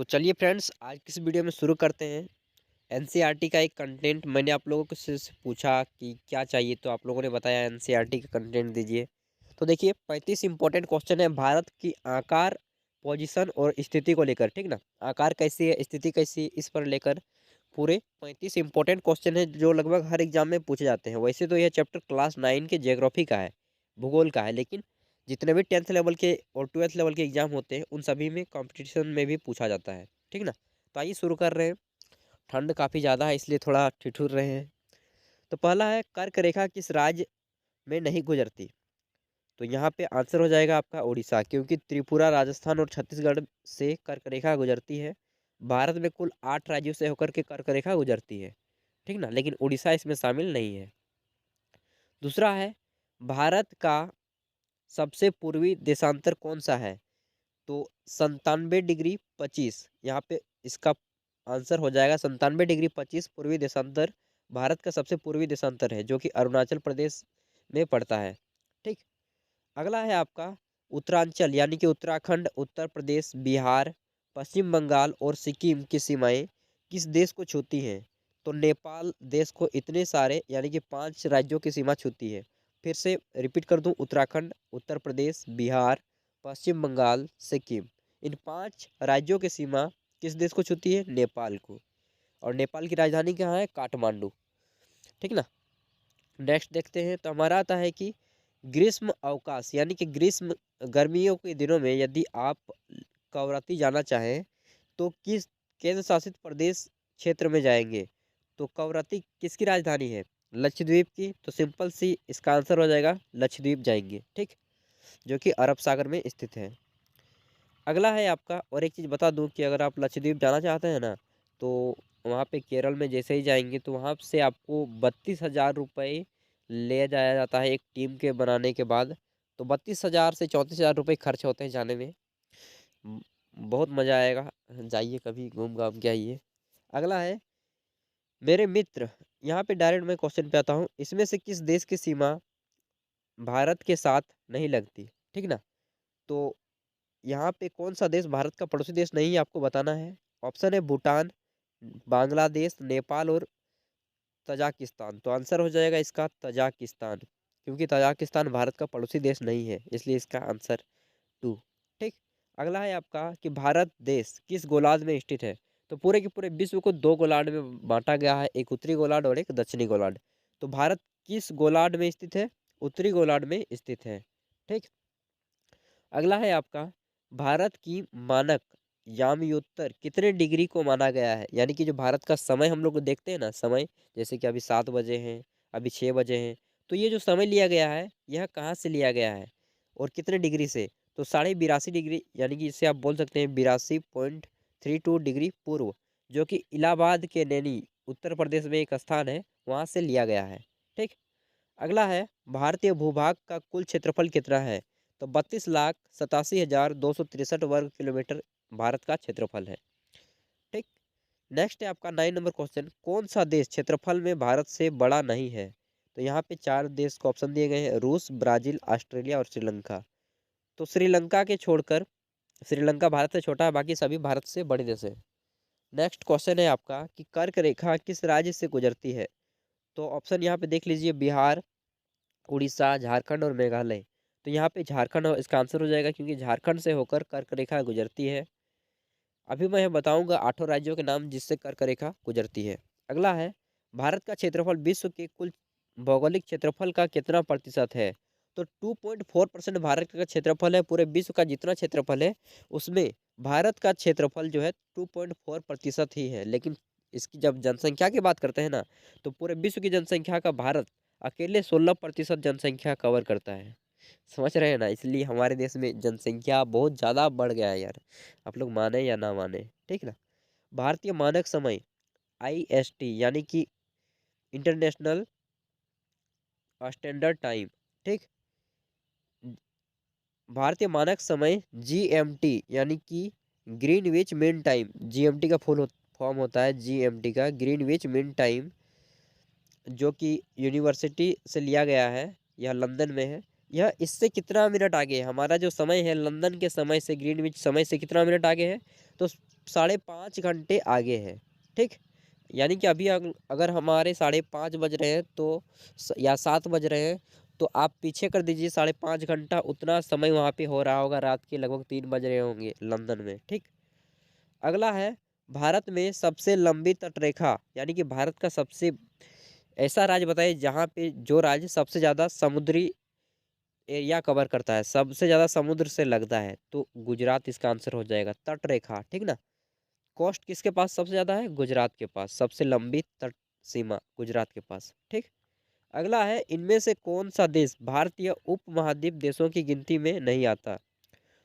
तो चलिए फ्रेंड्स, आज की इस वीडियो में शुरू करते हैं। एनसीईआरटी का एक कंटेंट मैंने आप लोगों को से पूछा कि क्या चाहिए, तो आप लोगों ने बताया एनसीईआरटी का कंटेंट दीजिए। तो देखिए 35 इंपॉर्टेंट क्वेश्चन है भारत की आकार, पोजीशन और स्थिति को लेकर। ठीक ना, आकार कैसी है, स्थिति कैसी है, इस पर लेकर पूरे 35 इंपॉर्टेंट क्वेश्चन है जो लगभग हर एग्जाम में पूछे जाते हैं। वैसे तो यह चैप्टर क्लास 9 के ज्योग्राफी का है, भूगोल का है, लेकिन जितने भी 10th लेवल के और 12th लेवल के एग्जाम होते हैं उन सभी में कंपटीशन में भी पूछा जाता है। ठीक ना, तो आइए शुरू कर रहे हैं। ठंड काफ़ी ज़्यादा है इसलिए थोड़ा ठिठुर रहे हैं। तो पहला है, कर्क रेखा किस राज्य में नहीं गुजरती? तो यहाँ पे आंसर हो जाएगा आपका उड़ीसा, क्योंकि त्रिपुरा, राजस्थान और छत्तीसगढ़ से कर्क रेखा गुजरती है। भारत में कुल 8 राज्यों से होकर के कर्क रेखा गुजरती है। ठीक ना, लेकिन उड़ीसा इसमें शामिल नहीं है। दूसरा है, भारत का सबसे पूर्वी देशांतर कौन सा है? तो 97 डिग्री 25, यहाँ पे इसका आंसर हो जाएगा 97 डिग्री 25 पूर्वी देशांतर भारत का सबसे पूर्वी देशांतर है, जो कि अरुणाचल प्रदेश में पड़ता है। ठीक। अगला है आपका उत्तरांचल, यानी कि उत्तराखंड, उत्तर प्रदेश, बिहार, पश्चिम बंगाल और सिक्किम की सीमाएं किस देश को छूती हैं? तो नेपाल देश को इतने सारे यानी कि 5 राज्यों की सीमा छूती है। फिर से रिपीट कर दूं, उत्तराखंड, उत्तर प्रदेश, बिहार, पश्चिम बंगाल, सिक्किम, इन 5 राज्यों की सीमा किस देश को छूती है? नेपाल को। और नेपाल की राजधानी कहाँ है? काठमांडू। ठीक ना। नेक्स्ट देखते हैं, तो हमारा आता है कि ग्रीष्म अवकाश, यानी कि ग्रीष्म गर्मियों के दिनों में यदि आप कवरत्ती जाना चाहें तो किस केंद्र शासित प्रदेश क्षेत्र में जाएंगे? तो कवरत्ती किसकी राजधानी है? लक्षद्वीप की। तो सिंपल सी इसका आंसर हो जाएगा लक्षद्वीप जाएंगे। ठीक, जो कि अरब सागर में स्थित है। अगला है आपका, और एक चीज़ बता दूं कि अगर आप लक्षद्वीप जाना चाहते हैं ना, तो वहाँ पे केरल में जैसे ही जाएंगे तो वहाँ से आपको 32,000 रुपये ले जाया जाता है एक टीम के बनाने के बाद। तो 32,000 से 34,000 रुपये खर्च होते हैं जाने में। म- बहुत मज़ा आएगा, जाइए कभी घूम घाम के आइए। अगला है, मेरे मित्र, यहाँ पे डायरेक्ट मैं क्वेश्चन पे आता हूँ, इसमें से किस देश की सीमा भारत के साथ नहीं लगती? ठीक ना, तो यहाँ पे कौन सा देश भारत का पड़ोसी देश नहीं है, आपको बताना है। ऑप्शन है भूटान, बांग्लादेश, नेपाल और तजाकिस्तान। तो आंसर हो जाएगा इसका तजाकिस्तान, क्योंकि तजाकिस्तान भारत का पड़ोसी देश नहीं है, इसलिए इसका आंसर 2। ठीक। अगला है आपका कि भारत देश किस गोलार्ध में स्थित है? तो पूरे के पूरे विश्व को 2 गोलार्ध में बांटा गया है, एक उत्तरी गोलार्ध और एक दक्षिणी गोलार्ध। तो भारत किस गोलार्ध में स्थित है? उत्तरी गोलार्ध में स्थित है। ठीक। अगला है आपका, भारत की मानक याम्योत्तर कितने डिग्री को माना गया है? यानी कि जो भारत का समय हम लोग देखते हैं ना, समय जैसे कि अभी 7 बजे हैं, अभी 6 बजे हैं, तो ये जो समय लिया गया है यह कहाँ से लिया गया है और कितने डिग्री से? तो 82.5 डिग्री, यानी कि इसे आप बोल सकते हैं 82.32 डिग्री पूर्व, जो कि इलाहाबाद के नैनी उत्तर प्रदेश में एक स्थान है, वहाँ से लिया गया है। ठीक। अगला है, भारतीय भूभाग का कुल क्षेत्रफल कितना है? तो 32,87,263 वर्ग किलोमीटर भारत का क्षेत्रफल है। ठीक। नेक्स्ट है आपका 9 नंबर क्वेश्चन, कौन सा देश क्षेत्रफल में भारत से बड़ा नहीं है? तो यहाँ पे 4 देश को ऑप्शन दिए गए हैं, रूस, ब्राजील, ऑस्ट्रेलिया और श्रीलंका। तो श्रीलंका के छोड़कर, श्रीलंका भारत से छोटा है, बाकी सभी भारत से बड़े देश है। नेक्स्ट क्वेश्चन है आपका कि कर्क रेखा किस राज्य से गुजरती है? तो ऑप्शन यहाँ पे देख लीजिए, बिहार, उड़ीसा, झारखंड और मेघालय। तो यहाँ पे झारखंड इसका आंसर हो जाएगा, क्योंकि झारखंड से होकर कर्क रेखा गुजरती है। अभी मैं बताऊंगा 8 राज्यों के नाम जिससे कर्क रेखा गुजरती है। अगला है, भारत का क्षेत्रफल विश्व के कुल भौगोलिक क्षेत्रफल का कितना प्रतिशत है? तो 2.4% भारत का क्षेत्रफल है। पूरे विश्व का जितना क्षेत्रफल है उसमें भारत का क्षेत्रफल जो है 2.4% ही है। लेकिन इसकी जब जनसंख्या की बात करते हैं ना, तो पूरे विश्व की जनसंख्या का भारत अकेले 16% जनसंख्या कवर करता है। समझ रहे हैं ना, इसलिए हमारे देश में जनसंख्या बहुत ज़्यादा बढ़ गया है यार, आप लोग माने या ना माने। ठीक ना। भारतीय मानक समय IST, यानी कि इंटरनेशनल स्टैंडर्ड टाइम। ठीक। भारतीय मानक समय GMT, यानी कि ग्रीनविच मीन टाइम, GMT का फुल फॉर्म होता है GMT का, ग्रीनविच मीन टाइम, जो कि यूनिवर्सिटी से लिया गया है, यह लंदन में है। यह इससे कितना मिनट आगे है? हमारा जो समय है लंदन के समय से, ग्रीनविच समय से कितना मिनट आगे है? तो 5.5 घंटे आगे है। ठीक, यानी कि अभी अगर हमारे 5:30 बज रहे हैं तो या 7 बज रहे हैं, तो आप पीछे कर दीजिए 5.5 घंटा, उतना समय वहाँ पे हो रहा होगा, रात के लगभग 3 बज रहे होंगे लंदन में। ठीक, अगला है भारत में सबसे लंबी तटरेखा, यानी कि भारत का सबसे ऐसा राज्य बताइए जहाँ पे जो राज्य सबसे ज़्यादा समुद्री एरिया कवर करता है, सबसे ज़्यादा समुद्र से लगता है, तो गुजरात इसका आंसर हो जाएगा। तट रेखा, ठीक ना, कोस्ट किसके पास सबसे ज़्यादा है? गुजरात के पास, सबसे लंबी तट सीमा गुजरात के पास। ठीक, अगला है इनमें से कौन सा देश भारतीय उपमहाद्वीप देशों की गिनती में नहीं आता?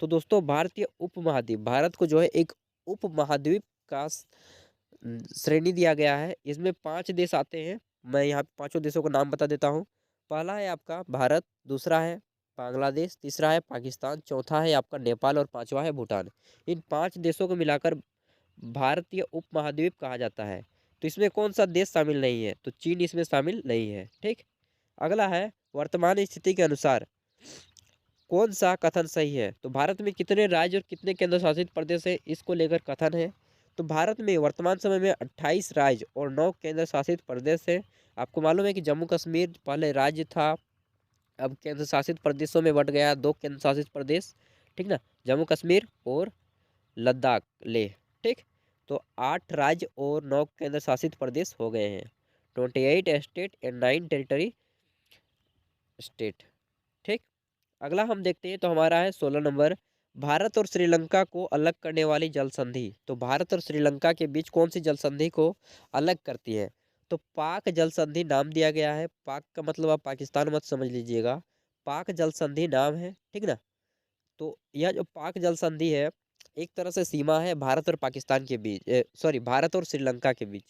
तो दोस्तों भारतीय उपमहाद्वीप, भारत को जो है एक उपमहाद्वीप का श्रेणी दिया गया है। इसमें 5 देश आते हैं, मैं यहाँ पांचों देशों का नाम बता देता हूँ। पहला है आपका भारत, दूसरा है बांग्लादेश, तीसरा है पाकिस्तान, चौथा है आपका नेपाल और पांचवा है भूटान। इन 5 देशों को मिलाकर भारतीय उपमहाद्वीप कहा जाता है। तो इसमें कौन सा देश शामिल नहीं है? तो चीन इसमें शामिल नहीं है। ठीक, अगला है वर्तमान स्थिति के अनुसार कौन सा कथन सही है? तो भारत में कितने राज्य और कितने केंद्र शासित प्रदेश है, इसको लेकर कथन है। तो भारत में वर्तमान समय में 28 राज्य और 9 केंद्र शासित प्रदेश है। आपको मालूम है कि जम्मू कश्मीर पहले राज्य था, अब केंद्र शासित प्रदेशों में बट गया, 2 केंद्र शासित प्रदेश। ठीक ना, जम्मू कश्मीर और लद्दाख, लेह। ठीक, तो 8 राज्य और 9 केंद्र शासित प्रदेश हो गए हैं। 28 स्टेट एंड 9 टेरिटरी स्टेट। ठीक, अगला हम देखते हैं, तो हमारा है 16 नंबर, भारत और श्रीलंका को अलग करने वाली जल संधि। तो भारत और श्रीलंका के बीच कौन सी जल संधि को अलग करती है? तो पाक जल संधि नाम दिया गया है। पाक का मतलब आप पाकिस्तान मत समझ लीजिएगा, पाक जल संधि नाम है। ठीक ना, तो यह जो पाक जल संधि है, एक तरह से सीमा है भारत और पाकिस्तान के बीच, सॉरी भारत और श्रीलंका के बीच।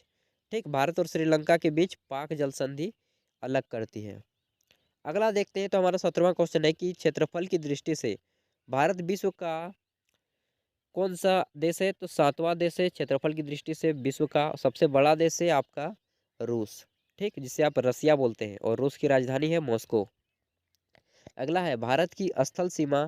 ठीक, भारत और श्रीलंका के बीच पाक जल संधि अलग करती है। अगला देखते हैं, तो हमारा 17वां क्वेश्चन है कि क्षेत्रफल की दृष्टि से भारत विश्व का कौन सा देश है? तो 7वां देश है क्षेत्रफल की दृष्टि से। विश्व का सबसे बड़ा देश है आपका रूस, ठीक, जिसे आप रसिया बोलते हैं, और रूस की राजधानी है मॉस्को। अगला है भारत की स्थल सीमा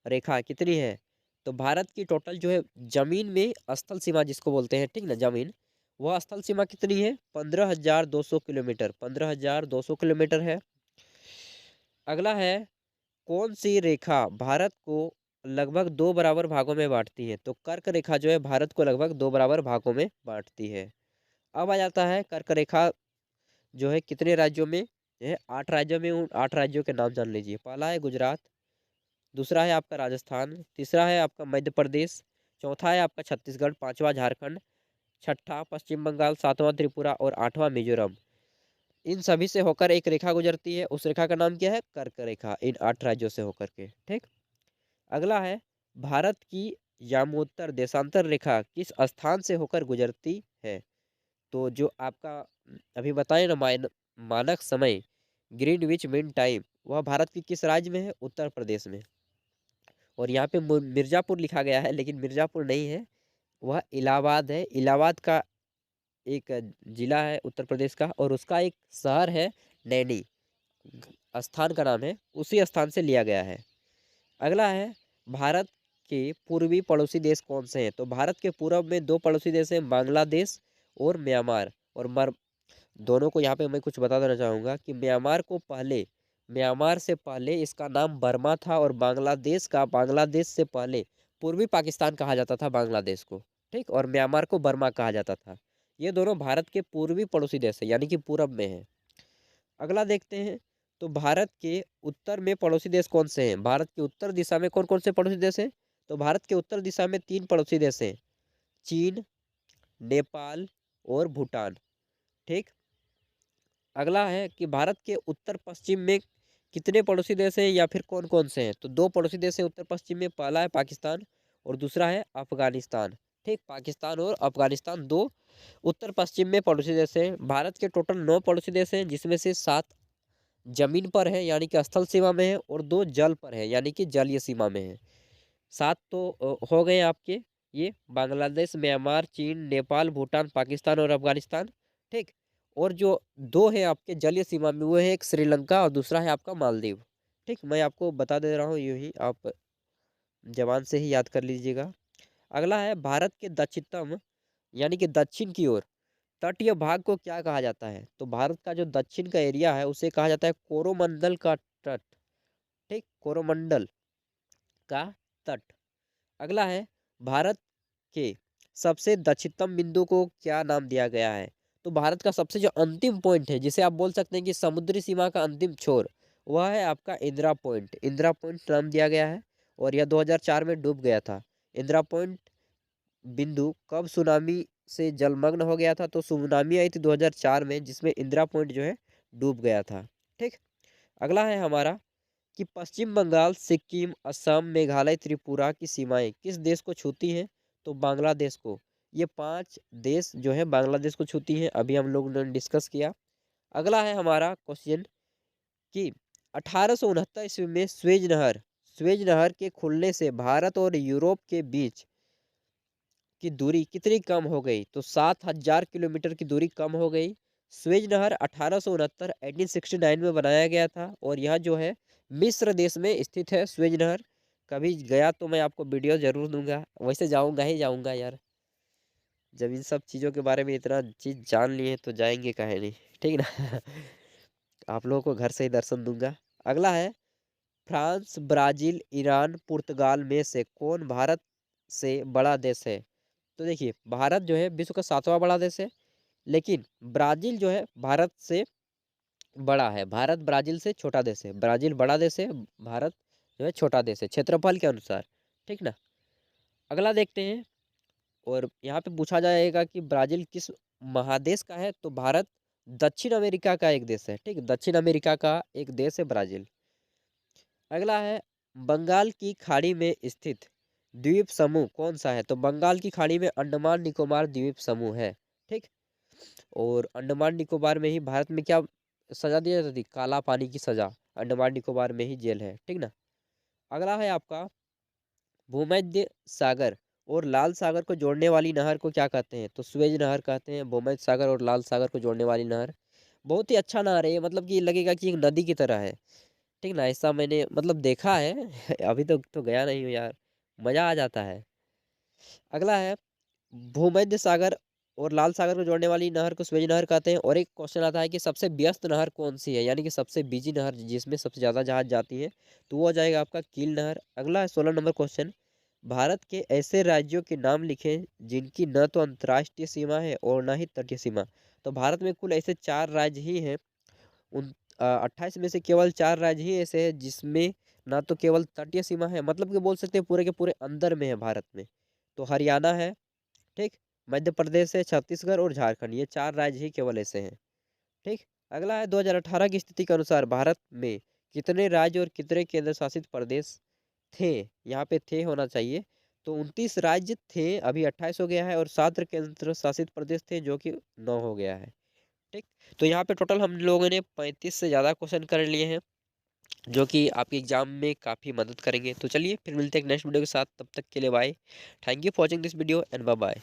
रेखा कितनी है? तो भारत की टोटल जो है जमीन में स्थल सीमा जिसको बोलते हैं, ठीक ना, जमीन, वह स्थल सीमा कितनी है? 15,200 किलोमीटर, 15,200 किलोमीटर है। अगला है कौन सी रेखा भारत को लगभग 2 बराबर भागों में बांटती है? तो कर्क रेखा जो है भारत को लगभग 2 बराबर भागों में बांटती है। अब आ जाता है कर्क रेखा जो है कितने राज्यों में है? 8 राज्यों में। उन 8 राज्यों के नाम जान लीजिए। पहला है गुजरात, दूसरा है आपका राजस्थान, तीसरा है आपका मध्य प्रदेश, चौथा है आपका छत्तीसगढ़, पांचवा झारखंड, छठा पश्चिम बंगाल, सातवां त्रिपुरा और आठवां मिजोरम। इन सभी से होकर एक रेखा गुजरती है, उस रेखा का नाम क्या है? कर्क रेखा, इन 8 राज्यों से होकर के। ठीक, अगला है भारत की यामोत्तर देशांतर रेखा किस स्थान से होकर गुजरती है? तो जो आपका अभी बताए ना मानक समय, ग्रीनविच मीन टाइम, वह भारत की किस राज्य में है? उत्तर प्रदेश में। और यहाँ पे मिर्जापुर लिखा गया है, लेकिन मिर्जापुर नहीं है, वह इलाहाबाद है। इलाहाबाद का एक जिला है उत्तर प्रदेश का, और उसका एक शहर है नैनी, स्थान का नाम है, उसी स्थान से लिया गया है। अगला है भारत के पूर्वी पड़ोसी देश कौन से हैं? तो भारत के पूर्व में 2 पड़ोसी देश हैं, बांग्लादेश और म्यांमार। और दोनों को यहाँ पे मैं कुछ बता देना चाहूँगा कि म्यांमार से पहले इसका नाम बर्मा था, और बांग्लादेश से पहले पूर्वी पाकिस्तान कहा जाता था बांग्लादेश को। ठीक, और म्यांमार को बर्मा कहा जाता था। ये दोनों भारत के पूर्वी पड़ोसी देश है, यानी कि पूरब में है। अगला देखते हैं, तो भारत के उत्तर में पड़ोसी देश कौन से हैं? भारत के उत्तर दिशा में कौन कौन से पड़ोसी देश हैं? तो भारत के उत्तर दिशा में 3 पड़ोसी देश हैं, चीन, नेपाल और भूटान। ठीक, अगला है कि भारत के उत्तर पश्चिम में कितने पड़ोसी देश हैं, या फिर कौन कौन से हैं? तो 2 पड़ोसी देश हैं उत्तर पश्चिम में, पहला है पाकिस्तान और दूसरा है अफगानिस्तान। ठीक, पाकिस्तान और अफगानिस्तान 2 उत्तर पश्चिम में पड़ोसी देश हैं। भारत के टोटल 9 पड़ोसी देश हैं, जिसमें से 7 जमीन पर है यानी कि स्थल सीमा में है, और 2 जल पर है यानी कि जलीय सीमा में है। 7 तो हो गए आपके, ये बांग्लादेश, म्यांमार, चीन, नेपाल, भूटान, पाकिस्तान और अफगानिस्तान। ठीक, और जो 2 है आपके जलीय सीमा में, वो है एक श्रीलंका और दूसरा है आपका मालदीव। ठीक, मैं आपको बता दे रहा हूँ, यूं ही आप जबान से ही याद कर लीजिएगा। अगला है भारत के दक्षिणतम यानी कि दक्षिण की ओर तटीय भाग को क्या कहा जाता है? तो भारत का जो दक्षिण का एरिया है उसे कहा जाता है कोरोमंडल का तट। ठीक, कोरोमंडल का तट। अगला है भारत के सबसे दक्षिणतम बिंदु को क्या नाम दिया गया है? तो भारत का सबसे जो अंतिम पॉइंट है जिसे आप बोल सकते हैं कि समुद्री सीमा का अंतिम छोर, वह है आपका इंदिरा पॉइंट। इंदिरा पॉइंट नाम दिया गया है और यह 2004 में डूब गया था। इंदिरा पॉइंट बिंदु कब सुनामी से जलमग्न हो गया था? तो सुनामी आई थी 2004 में जिसमें इंदिरा पॉइंट जो है डूब गया था। ठीक, अगला है हमारा कि पश्चिम बंगाल, सिक्किम, असम, मेघालय, त्रिपुरा की सीमाएं किस देश को छूती हैं? तो बांग्लादेश को। ये 5 देश जो है बांग्लादेश को छूती हैं, अभी हम लोग ने डिस्कस किया। अगला है हमारा क्वेश्चन कि 1869 ईस्वी में स्वेज नहर के खुलने से भारत और यूरोप के बीच की दूरी कितनी कम हो गई? तो 7,000 किलोमीटर की दूरी कम हो गई। स्वेज नहर 1869 1869 में बनाया गया था और यह जो है मिस्र देश में स्थित है स्वेज नहर। कभी गया तो मैं आपको वीडियो जरूर दूंगा, वैसे जाऊंगा ही जाऊंगा यार। जब इन सब चीज़ों के बारे में इतना चीज़ जान लिए तो जाएंगे काहे नहीं, ठीक ना। आप लोगों को घर से ही दर्शन दूंगा। अगला है फ्रांस, ब्राजील, ईरान, पुर्तगाल में से कौन भारत से बड़ा देश है? तो देखिए भारत जो है विश्व का 7वां बड़ा देश है, लेकिन ब्राजील जो है भारत से बड़ा है। भारत ब्राजील से छोटा देश है। ब्राजील बड़ा देश है, भारत जो है छोटा देश है क्षेत्रफल के अनुसार। ठीक ना। अगला देखते हैं और यहाँ पे पूछा जाएगा कि ब्राजील किस महादेश का है? तो भारत दक्षिण अमेरिका का एक देश है। ठीक, दक्षिण अमेरिका का एक देश है ब्राजील। अगला है बंगाल की खाड़ी में स्थित द्वीप समूह कौन सा है? तो बंगाल की खाड़ी में अंडमान निकोबार द्वीप समूह है। ठीक, और अंडमान निकोबार में ही भारत में क्या सजा दी जाती थी? काला पानी की सजा अंडमान निकोबार में ही जेल है। ठीक ना। अगला है आपका भूमध्य सागर और लाल सागर को जोड़ने वाली नहर को क्या कहते हैं? तो स्वेज नहर कहते हैं। भूमध्य सागर और लाल सागर को जोड़ने वाली नहर बहुत ही अच्छा नहर है ये, मतलब कि लगेगा कि एक नदी की तरह है। ठीक ना, ऐसा मैंने मतलब देखा है। अभी तक तो गया नहीं हूँ यार, मजा आ जाता है। अगला है भूमध्य सागर और लाल सागर को जोड़ने वाली नहर को स्वेज नहर कहते हैं। और एक क्वेश्चन आता है कि सबसे व्यस्त नहर कौन सी है, यानी कि सबसे बिजी नहर जिसमें सबसे ज्यादा जहाज जाती है, तो वो हो जाएगा आपका कील नहर। अगला है 16 नंबर क्वेश्चन, भारत के ऐसे राज्यों के नाम लिखें जिनकी न तो अंतर्राष्ट्रीय सीमा है और न ही तटीय सीमा। तो भारत में कुल ऐसे 4 राज्य ही हैं। उन 28 में से केवल 4 राज्य ही ऐसे हैं जिसमें ना तो केवल तटीय सीमा है, मतलब कि बोल सकते हैं पूरे के पूरे अंदर में है भारत में। तो हरियाणा है, ठीक, मध्य प्रदेश है, छत्तीसगढ़ और झारखंड, ये 4 राज्य ही केवल ऐसे हैं। ठीक, अगला है 2018 की स्थिति के अनुसार भारत में कितने राज्य और कितने केंद्र शासित प्रदेश थे? यहाँ पे थे होना चाहिए। तो 29 राज्य थे, अभी 28 हो गया है, और 7 केंद्र शासित प्रदेश थे जो कि 9 हो गया है। ठीक, तो यहाँ पे टोटल हम लोगों ने 35 से ज़्यादा क्वेश्चन कर लिए हैं जो कि आपके एग्जाम में काफ़ी मदद करेंगे। तो चलिए फिर मिलते हैं एक नेक्स्ट वीडियो के साथ, तब तक के लिए bye. Thank you for watching this video and bye bye.